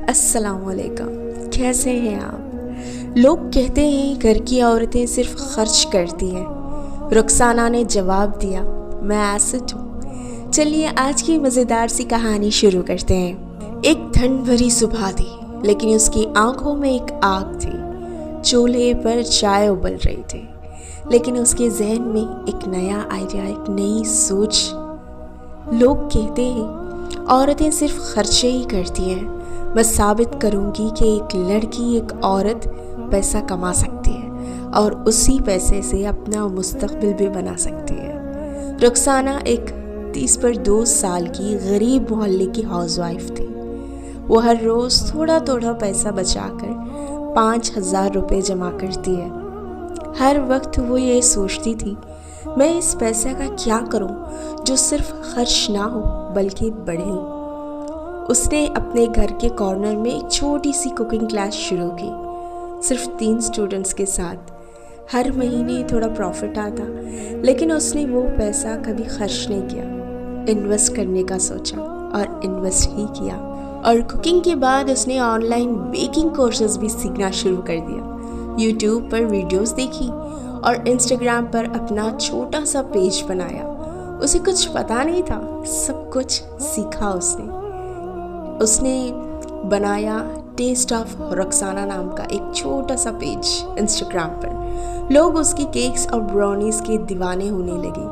अस्सलामुअलैकुम, कैसे हैं आप। लोग कहते हैं घर की औरतें सिर्फ खर्च करती हैं। रुखसाना ने जवाब दिया, मैं एसिड हूँ। चलिए आज की मज़ेदार सी कहानी शुरू करते हैं। एक ठंड भरी सुबह थी, लेकिन उसकी आंखों में एक आग थी। चूल्हे पर चाय उबल रही थी, लेकिन उसके जहन में एक नया आइडिया, एक नई सोच। लोग कहते हैं औरतें सिर्फ खर्चे ही करती हैं। मैं साबित करूंगी कि एक लड़की, एक औरत पैसा कमा सकती है और उसी पैसे से अपना मुस्तकबिल भी बना सकती है। रुखसाना एक 30 साल की गरीब मोहल्ले की हाउसवाइफ थी। वो हर रोज़ थोड़ा थोड़ा पैसा बचाकर 5,000 रुपये जमा करती है। हर वक्त वो ये सोचती थी, मैं इस पैसे का क्या करूं जो सिर्फ खर्च ना हो बल्कि बढ़े। उसने अपने घर के कॉर्नर में एक छोटी सी कुकिंग क्लास शुरू की, सिर्फ 3 स्टूडेंट्स के साथ। हर महीने थोड़ा प्रॉफिट आता, लेकिन उसने वो पैसा कभी खर्च नहीं किया। इन्वेस्ट करने का सोचा और इन्वेस्ट ही किया। और कुकिंग के बाद उसने ऑनलाइन बेकिंग कोर्सेज भी सीखना शुरू कर दिया। यूट्यूब पर वीडियोस देखी और इंस्टाग्राम पर अपना छोटा सा पेज बनाया। उसे कुछ पता नहीं था, सब कुछ सीखा उसने बनाया टेस्ट ऑफ रुखसाना नाम का एक छोटा सा पेज इंस्टाग्राम पर। लोग उसकी केक्स और ब्राउनीज के दीवाने होने लगे,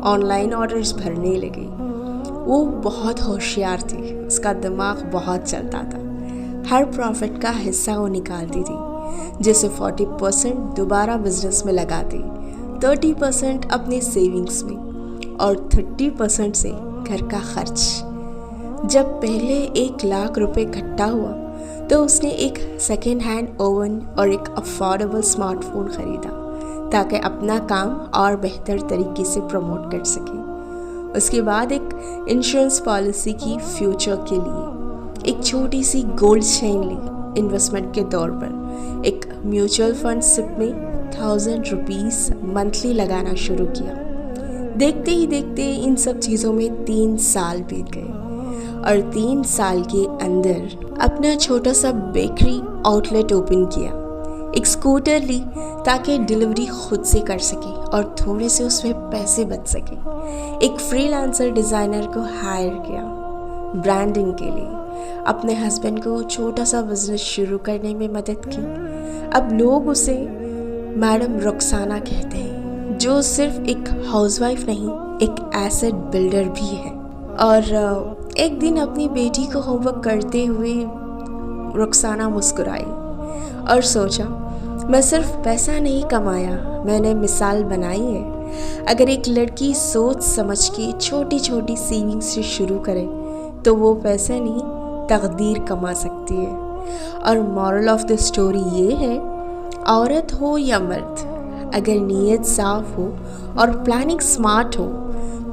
ऑनलाइन ऑर्डर्स भरने लगे। वो बहुत होशियार थी, उसका दिमाग बहुत चलता था। हर प्रॉफिट का हिस्सा वो निकालती थी, जैसे 40% दोबारा बिजनेस में लगाती, 30% अपने सेविंग्स में और 30% से घर का खर्च। जब पहले 1 लाख रुपए इकट्ठा हुआ तो उसने एक सेकेंड हैंड ओवन और एक अफोर्डेबल स्मार्टफोन खरीदा, ताकि अपना काम और बेहतर तरीके से प्रमोट कर सके। उसके बाद एक इंश्योरेंस पॉलिसी की फ्यूचर के लिए, एक छोटी सी गोल्ड चेन ली इन्वेस्टमेंट के तौर पर। एक म्यूचुअल फंड सिप में 1000 रुपीज़ मंथली लगाना शुरू किया। देखते ही देखते इन सब चीज़ों में 3 साल बीत गए और 3 साल के अंदर अपना छोटा सा बेकरी आउटलेट ओपन किया। एक स्कूटर ली ताकि डिलीवरी खुद से कर सके और थोड़े से उसमें पैसे बच सके। एक फ्रीलांसर डिज़ाइनर को हायर किया ब्रांडिंग के लिए। अपने हस्बैंड को छोटा सा बिजनेस शुरू करने में मदद की। अब लोग उसे मैडम रुखसाना कहते हैं, जो सिर्फ एक हाउसवाइफ नहीं, एक एसेट बिल्डर भी है। और एक दिन अपनी बेटी को होमवर्क करते हुए रुखसाना मुस्कुराई और सोचा, मैं सिर्फ पैसा नहीं कमाया, मैंने मिसाल बनाई है। अगर एक लड़की सोच समझ के छोटी छोटी सेविंग से शुरू करे तो वो पैसे नहीं, तकदीर कमा सकती है। और मॉरल ऑफ द स्टोरी ये है, औरत हो या मर्द, अगर नीयत साफ हो और प्लानिंग स्मार्ट हो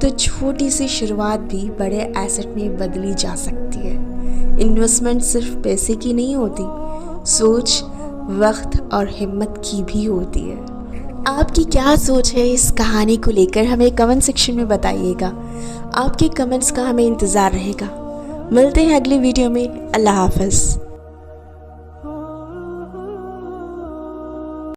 तो छोटी सी शुरुआत भी बड़े एसेट में बदली जा सकती है। इन्वेस्टमेंट सिर्फ पैसे की नहीं होती, सोच, वक्त और हिम्मत की भी होती है। आपकी क्या सोच है इस कहानी को लेकर, हमें कमेंट सेक्शन में बताइएगा। आपके कमेंट्स का हमें इंतज़ार रहेगा। मिलते हैं अगली वीडियो में। अल्लाह हाफ़िज़।